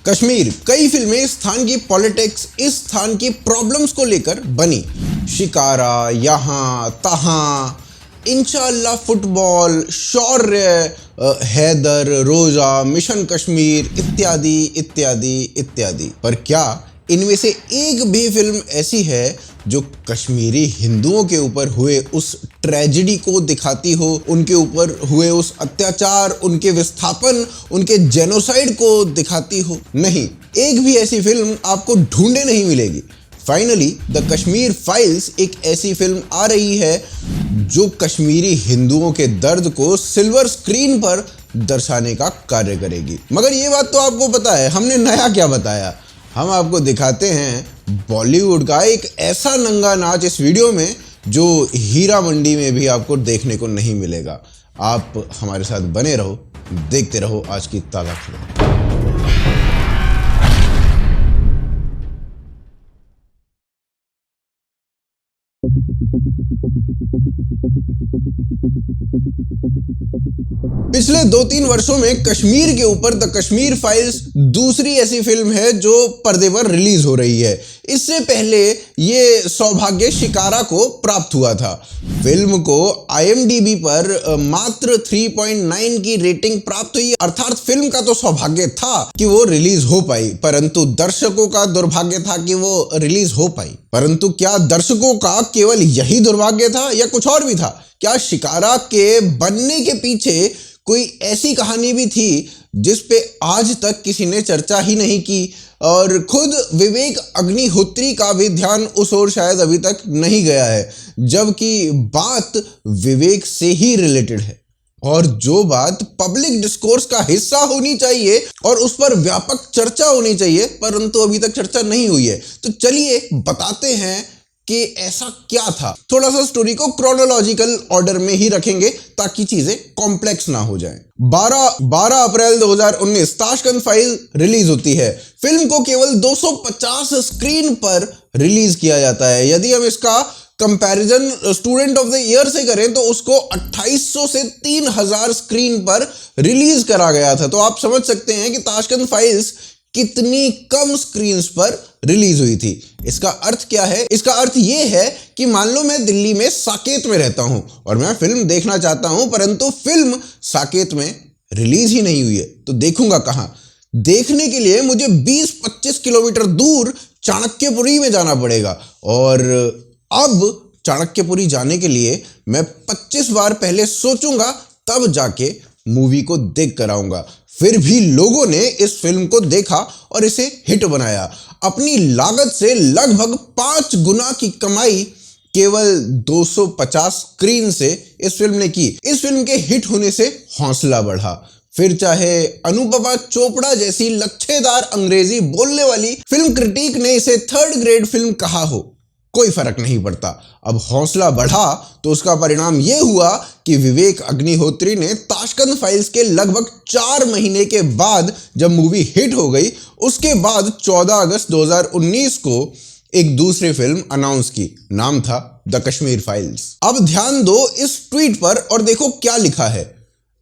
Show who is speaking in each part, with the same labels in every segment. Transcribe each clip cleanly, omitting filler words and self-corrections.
Speaker 1: कश्मीर, कई फिल्में इस स्थान की पॉलिटिक्स, इस स्थान की प्रॉब्लम्स को लेकर बनी। शिकारा, यहाँ तहाँ, इंशाअल्लाह फुटबॉल, शौर्य, हैदर, रोजा, मिशन कश्मीर इत्यादि इत्यादि इत्यादि। पर क्या इनमें से एक भी फिल्म ऐसी है जो कश्मीरी हिंदुओं के ऊपर हुए उस ट्रेजेडी को दिखाती हो, उनके ऊपर हुए उस अत्याचार, उनके विस्थापन, उनके जेनोसाइड को दिखाती हो? नहीं, एक भी ऐसी फिल्म आपको ढूंढे नहीं मिलेगी। फाइनली द कश्मीर फाइल्स एक ऐसी फिल्म आ रही है जो कश्मीरी हिंदुओं के दर्द को सिल्वर स्क्रीन पर दर्शाने का कार्य करेगी। मगर ये बात तो आपको पता है, हमने नया क्या बताया। हम आपको दिखाते हैं बॉलीवुड का एक ऐसा नंगा नाच इस वीडियो में जो हीरा मंडी में भी आपको देखने को नहीं मिलेगा। आप हमारे साथ बने रहो, देखते रहो आज की ताज़ा खबर। पिछले 2-3 वर्षों में कश्मीर के ऊपर द कश्मीर फाइल्स दूसरी ऐसी फिल्म है जो पर्दे पर रिलीज हो रही है। इससे पहले ये सौभाग्य शिकारा को प्राप्त हुआ था। फिल्म को IMDb पर मात्र 3.9 की रेटिंग प्राप्त हुई, अर्थात फिल्म का तो सौभाग्य था कि वो रिलीज हो पाई, परंतु दर्शकों का दुर्भाग्य था कि वो रिलीज हो पाई। परंतु क्या दर्शकों का केवल यही दुर्भाग्य था या कुछ और भी था? क्या शिकारा के बनने के पीछे कोई ऐसी कहानी भी थी जिस पे आज तक किसी ने चर्चा ही नहीं की, और खुद विवेक अग्निहोत्री का भी ध्यान उस ओर शायद अभी तक नहीं गया है, जबकि बात विवेक से ही रिलेटेड है और जो बात पब्लिक डिस्कोर्स का हिस्सा होनी चाहिए और उस पर व्यापक चर्चा होनी चाहिए, परंतु अभी तक चर्चा नहीं हुई है। तो चलिए बताते हैं कि ऐसा क्या था। थोड़ा सा स्टोरी को क्रोनोलॉजिकल ऑर्डर में ही रखेंगे ताकि चीजें कॉम्प्लेक्स ना हो जाएं। 12 अप्रैल 2019 ताशकंद फाइल रिलीज होती है। फिल्म को केवल 250 स्क्रीन पर रिलीज किया जाता है। यदि हम इसका comparison student of the year से करें तो उसको 2800 से 3000 स्क्रीन पर रिलीज करा गया था। तो आप समझ सकते हैं कि ताशकंद फाइल्स कितनी कम स्क्रीन्स पर रिलीज हुई थी। इसका अर्थ क्या है? इसका अर्थ यह है कि मान लो मैं दिल्ली में साकेत में रहता हूं और मैं फिल्म देखना चाहता हूं, परंतु फिल्म साकेत में रिलीज ही नहीं हुई है, तो देखूंगा कहां? देखने के लिए मुझे 20-25 किलोमीटर दूर चाणक्यपुरी में जाना पड़ेगा, और अब चाणक्यपुरी जाने के लिए मैं 25 बार पहले सोचूंगा, तब जाके मूवी को देख कर आऊंगा। फिर भी लोगों ने इस फिल्म को देखा और इसे हिट बनाया। अपनी लागत से लगभग 5 गुना की कमाई केवल 250 स्क्रीन से इस फिल्म ने की। इस फिल्म के हिट होने से हौसला बढ़ा। फिर चाहे अनुपमा चोपड़ा जैसी लच्छेदार अंग्रेजी बोलने वाली फिल्म क्रिटिक ने इसे 3rd ग्रेड फिल्म कहा हो, कोई फर्क नहीं पड़ता। अब हौसला बढ़ा तो उसका परिणाम यह हुआ कि विवेक अग्निहोत्री ने ताशकंद फाइल्स के लगभग 4 महीने के बाद जब मूवी हिट हो गई, उसके बाद 14 अगस्त 2019 को एक दूसरी फिल्म अनाउंस की। नाम था द कश्मीर फाइल्स। अब ध्यान दो इस ट्वीट पर और देखो क्या लिखा है।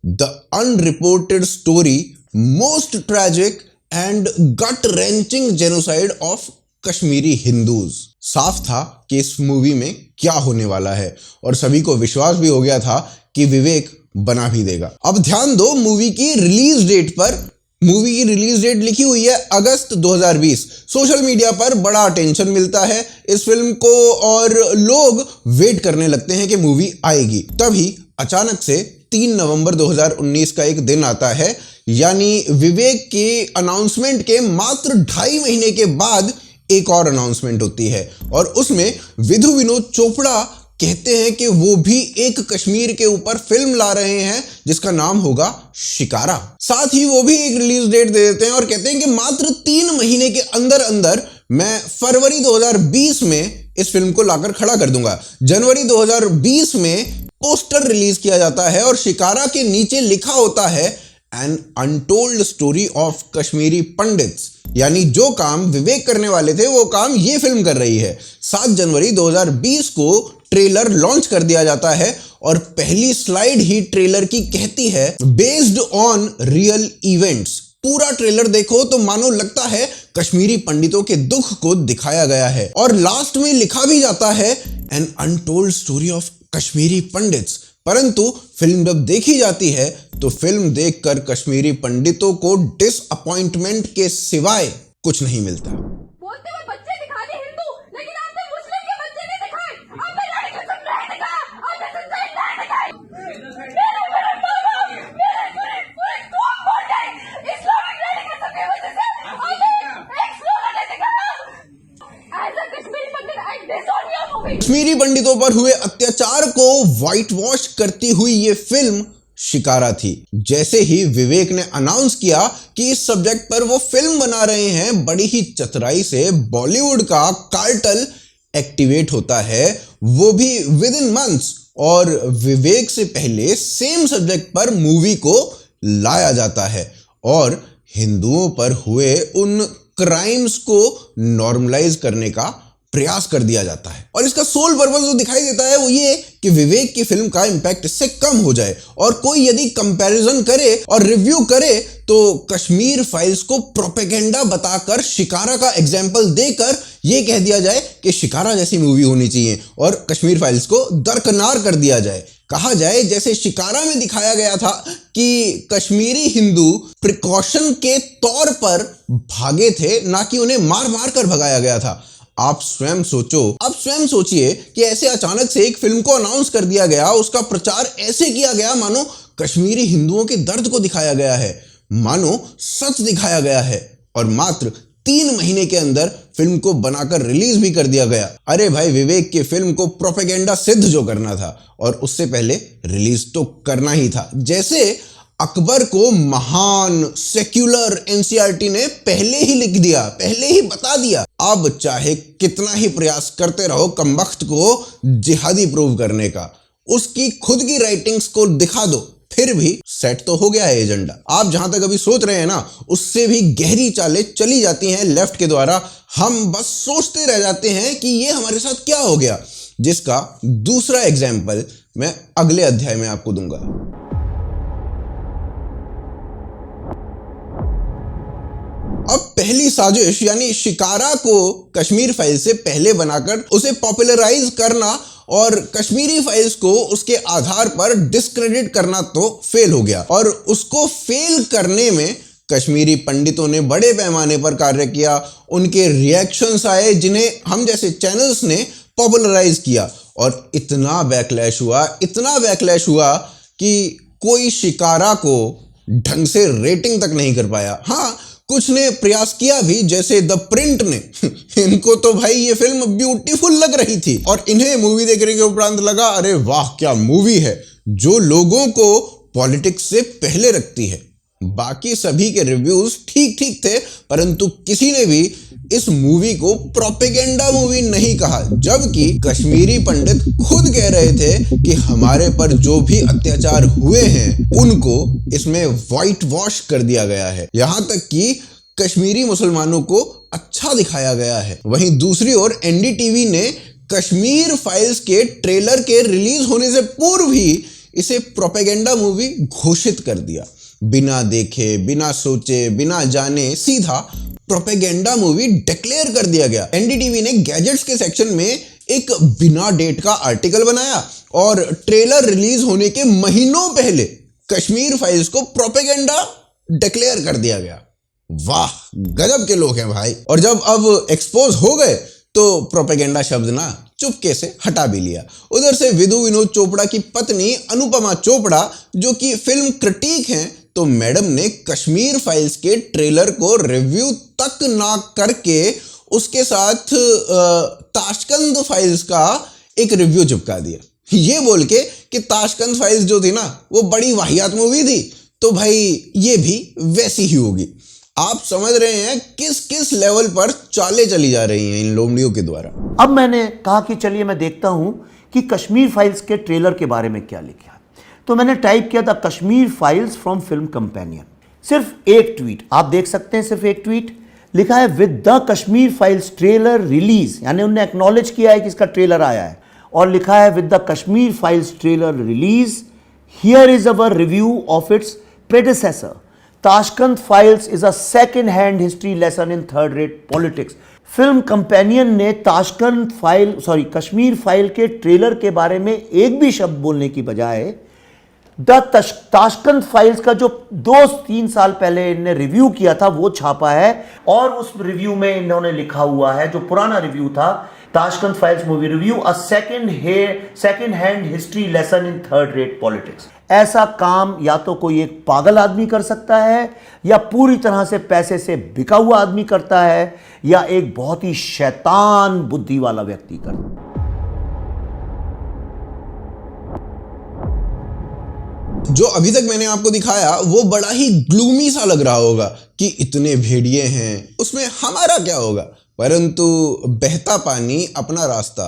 Speaker 1: The unreported story, most tragic and gut wrenching genocide of Kashmiri Hindus. साफ था कि इस मूवी में क्या होने वाला है और सभी को विश्वास भी हो गया था कि विवेक बना भी देगा। अब ध्यान दो मूवी की रिलीज डेट पर। मूवी की रिलीज डेट लिखी हुई है अगस्त 2020। सोशल मीडिया पर बड़ा अटेंशन मिलता है इस फिल्म को और लोग वेट करने लगते हैं कि मूवी आएगी। तभी अचानक से 3 नवंबर 2019 का एक दिन आता है, यानी विवेक के अनाउंसमेंट के मात्र 2.5 महीने के बाद एक और अनाउंसमेंट होती है और उसमें विधु विनोद चोपड़ा कहते हैं कि वो भी एक कश्मीर के ऊपर फिल्म ला रहे हैं जिसका नाम होगा शिकारा। साथ ही वो भी एक रिलीज डेट दे देते हैं और कहते हैं कि मात्र 3 महीने के अंदर अंदर मैं फरवरी 2020 में इस फिल्म को लाकर खड़ा कर दूंगा। जनवरी 2020 में पोस्टर रिलीज किया जाता है और शिकारा के नीचे लिखा होता है an untold story of Kashmiri Pandits, यानी जो काम विवेक करने वाले थे वो काम ये फिल्म कर रही है। 7 जनवरी 2020 को ट्रेलर लॉन्च कर दिया जाता है और पहली स्लाइड ही ट्रेलर की कहती है बेस्ड ऑन रियल इवेंट्स पूरा ट्रेलर देखो तो मानो लगता है कश्मीरी पंडितों के दुख को दिखाया गया है और लास्ट में लिखा भी जाता है an untold story of Kashmiri Pandits. परंतु फिल्म जब देखी जाती है तो फिल्म देखकर कश्मीरी पंडितों को डिसअपॉइंटमेंट के सिवाय कुछ नहीं मिलता।
Speaker 2: बोलते हुए बच्चे दिखा दिए हिंदू, लेकिन आपने मुस्लिम के बच्चे नहीं दिखाए, आपने लड़की सब नहीं दिखाया, आपने सच्चाई नहीं दिखाई। मेरे पूरे पूरे कौम बोल गए इस्लामिक रेडिकलिज्म की वजह से आपने एक स्लोगन नहीं दिखाया। As a Kashmiri Pandit I disown your movie.
Speaker 1: Kashmiri पंडितों पर हुए अत्याचार को व्हाइट वॉश करती हुई ये फिल्म शिकारा थी। जैसे ही विवेक ने अनाउंस किया कि इस सब्जेक्ट पर वो फिल्म बना रहे हैं, बड़ी ही चतुराई से बॉलीवुड का कार्टेल एक्टिवेट होता है, वो भी विद इन मंथ्स, और विवेक से पहले सेम सब्जेक्ट पर मूवी को लाया जाता है और हिंदुओं पर हुए उन क्राइम्स को नॉर्मलाइज करने का प्रयास कर दिया जाता है। और इसका सोल पर्पस जो दिखाई देता है वो ये कि विवेक की फिल्म का इंपैक्ट इससे कम हो जाए और कोई यदि कंपैरिजन करे और रिव्यू करे तो कश्मीर फाइल्स को प्रोपेगेंडा बताकर शिकारा का एग्जाम्पल देकर ये कह दिया जाए कि शिकारा जैसी मूवी होनी चाहिए और कश्मीर फाइल्स को दरकिनार कर दिया जाए। कहा जाए जैसे शिकारा में दिखाया गया था कि कश्मीरी हिंदू प्रिकॉशन के तौर पर भागे थे, ना कि उन्हें मार मार कर भगाया गया था। आप स्वयं सोचिए कि ऐसे अचानक से एक फिल्म को अनाउंस कर दिया गया, उसका प्रचार ऐसे किया गया मानो कश्मीरी हिंदुओं के दर्द को दिखाया गया है, मानो सच दिखाया गया है, और मात्र 3 महीने के अंदर फिल्म को बनाकर रिलीज भी कर दिया गया। अरे भाई, विवेक की फिल्म को प्रोपेगेंडा सिद्ध जो करना था और उससे पहले रिलीज तो करना ही था। जैसे अकबर को महान सेक्युलर एनसीईआरटी ने पहले ही लिख दिया, पहले ही बता दिया। अब चाहे कितना ही प्रयास करते रहो कमबख्त को जिहादी प्रूव करने का, उसकी खुद की राइटिंग्स को दिखा दो, फिर भी सेट तो हो गया है एजेंडा। आप जहां तक अभी सोच रहे हैं ना, उससे भी गहरी चालें चली जाती हैं लेफ्ट के द्वारा। हम बस सोचते रह जाते हैं कि ये हमारे साथ क्या हो गया, जिसका दूसरा एग्जाम्पल मैं अगले अध्याय में आपको दूंगा। अब पहली साजिश यानी शिकारा को कश्मीर फाइल से पहले बनाकर उसे पॉपुलराइज करना और कश्मीरी फाइल्स को उसके आधार पर डिस्क्रेडिट करना तो फेल हो गया, और उसको फेल करने में कश्मीरी पंडितों ने बड़े पैमाने पर कार्य किया। उनके रिएक्शंस आए जिन्हें हम जैसे चैनल्स ने पॉपुलराइज किया, और इतना बैकलैश हुआ कि कोई शिकारा को ढंग से रेटिंग तक नहीं कर पाया। हाँ, कुछ ने प्रयास किया भी, जैसे द प्रिंट ने इनको तो भाई ये फिल्म ब्यूटीफुल लग रही थी और इन्हें मूवी देखने के उपरांत लगा अरे वाह क्या मूवी है, जो लोगों को पॉलिटिक्स से पहले रखती है। बाकी सभी के रिव्यूज ठीक ठीक थे, परंतु किसी ने भी इस मूवी को प्रोपेगेंडा मूवी नहीं कहा, जबकि कश्मीरी पंडित खुद कह रहे थे कि हमारे पर जो भी अत्याचार हुए हैं उनको इसमें व्हाइट वॉश कर दिया गया है, यहां तक कि कश्मीरी मुसलमानों को अच्छा दिखाया गया है। वहीं दूसरी ओर एनडीटीवी ने कश्मीर फाइल्स के ट्रेलर के रिलीज होने से पूर्व ही इसे प्रोपेगेंडा मूवी घोषित कर दिया। बिना देखे, बिना सोचे, बिना जाने सीधा प्रोपेगेंडा मूवी डिक्लेयर कर दिया गया। एनडीटीवी ने गैजेट्स के सेक्शन में एक बिना डेट का आर्टिकल बनाया और ट्रेलर रिलीज होने के महीनों पहले कश्मीर फाइल्स को प्रोपेगेंडा डिक्लेयर कर दिया गया। वाह, गजब के लोग हैं भाई। और जब अब एक्सपोज हो गए तो प्रोपेगेंडा शब्द ना चुपके से हटा भी लिया। उधर से विनोद चोपड़ा की पत्नी अनुपमा चोपड़ा, जो कि फिल्म क्रिटिक हैं, तो मैडम ने कश्मीर फाइल्स के ट्रेलर को रिव्यू तक ना करके उसके साथ ताशकंद फाइल्स का एक रिव्यू चिपका दिया, ये बोल के कि ताशकंद फाइल्स जो थी ना वो बड़ी वाहियात मूवी थी, तो भाई ये भी वैसी ही होगी। आप समझ रहे हैं किस किस लेवल पर चालें चली जा रही हैं इन लोमड़ियों के द्वारा।
Speaker 3: अब मैंने कहा कि चलिए मैं देखता हूं कि कश्मीर फाइल्स के ट्रेलर के बारे में क्या लिखा है, तो मैंने टाइप किया था Kashmir files from film companion. सिर्फ एक ट्वीट आप देख सकते हैं, सिर्फ एक ट्वीट लिखा है with the Kashmir files trailer release, यानी उन्होंने एक्नॉलेज किया है कि इसका ट्रेलर आया है, और लिखा है with the Kashmir files trailer release here is our review of its प्रेडेसेसर Tashkent files is a second hand history lesson in third rate politics. Film companion ने कश्मीर फाइल के ट्रेलर के बारे में एक भी शब्द बोलने की बजाय ताशकंद फाइल्स का जो 2-3 साल पहले इन्होंने रिव्यू किया था वो छापा है, और उस रिव्यू में इन्होंने लिखा हुआ है, जो पुराना रिव्यू था, Tashkent files movie review, a second hand history lesson in third rate politics. ऐसा काम या तो कोई एक पागल आदमी कर सकता है, या पूरी तरह से पैसे से बिका हुआ आदमी करता है, या एक बहुत ही शैतान बुद्धि वाला व्यक्ति करता है।
Speaker 1: जो अभी तक मैंने आपको दिखाया वो बड़ा ही ग्लूमी सा लग रहा होगा कि इतने भेड़िए हैं, उसमें हमारा क्या होगा, परंतु बहता पानी अपना रास्ता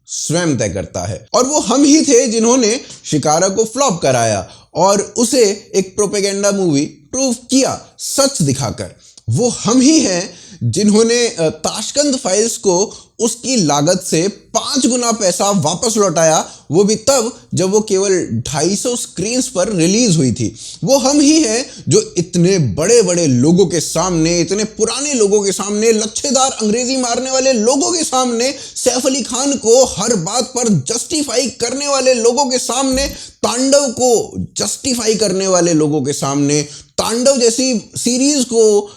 Speaker 1: स्वयं तय करता है। और वो हम ही थे जिन्होंने शिकारा को फ्लॉप कराया और उसे एक प्रोपेगेंडा मूवी प्रूव किया सच दिखाकर। वो हम ही हैं जिन्होंने ताशकंद फाइल्स को उसकी लागत से 5 गुना पैसा वापस लौटाया, वो भी तब जब वो केवल 250 स्क्रीन्स पर रिलीज हुई थी। वो हम ही हैं जो इतने बड़े बड़े लोगों के सामने, इतने पुराने लोगों के सामने, लच्छेदार अंग्रेजी मारने वाले लोगों के सामने, सैफ अली खान को हर बात पर जस्टिफाई करने वाले लोगों के सामने, तांडव को जस्टिफाई करने वाले लोगों के सामने, तांडव जैसी सीरीज को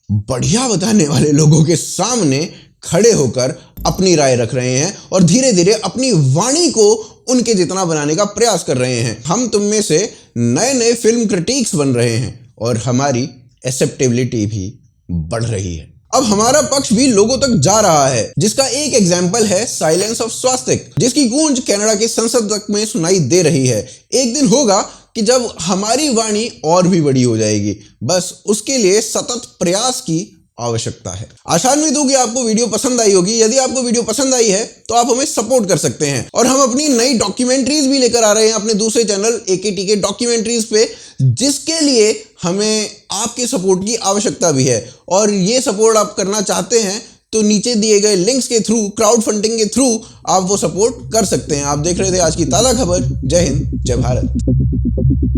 Speaker 1: बढ़िया बताने वाले लोगों के सामने खड़े होकर अपनी राय रख रहे हैं और धीरे धीरे अपनी वाणी को उनके जितना बनाने का प्रयास कर रहे हैं। हम तुम में से नए नए फिल्म क्रिटिक्स बन रहे हैं और हमारी एक्सेप्टेबिलिटी भी बढ़ रही है। अब हमारा पक्ष भी लोगों तक जा रहा है, जिसका एक एग्जाम्पल है साइलेंस ऑफ स्वास्तिक, जिसकी गूंज कनाडा के संसद तक में सुनाई दे रही है। एक दिन होगा कि जब हमारी वाणी और भी बड़ी हो जाएगी, बस उसके लिए सतत प्रयास की आवश्यकता है। आशान्वित हूं कि आपको वीडियो पसंद आई होगी। यदि आपको वीडियो पसंद आई है तो आप हमें सपोर्ट कर सकते हैं, और हम अपनी नई डॉक्यूमेंट्रीज भी लेकर आ रहे हैं अपने दूसरे चैनल AKTK डॉक्यूमेंट्रीज पे, जिसके लिए हमें आपके सपोर्ट की आवश्यकता भी है। और ये सपोर्ट आप करना चाहते हैं तो नीचे दिए गए लिंक्स के थ्रू, क्राउड फंडिंग के थ्रू आप वो सपोर्ट कर सकते हैं। आप देख रहे थे आज की ताज़ा खबर। जय हिंद, जय भारत।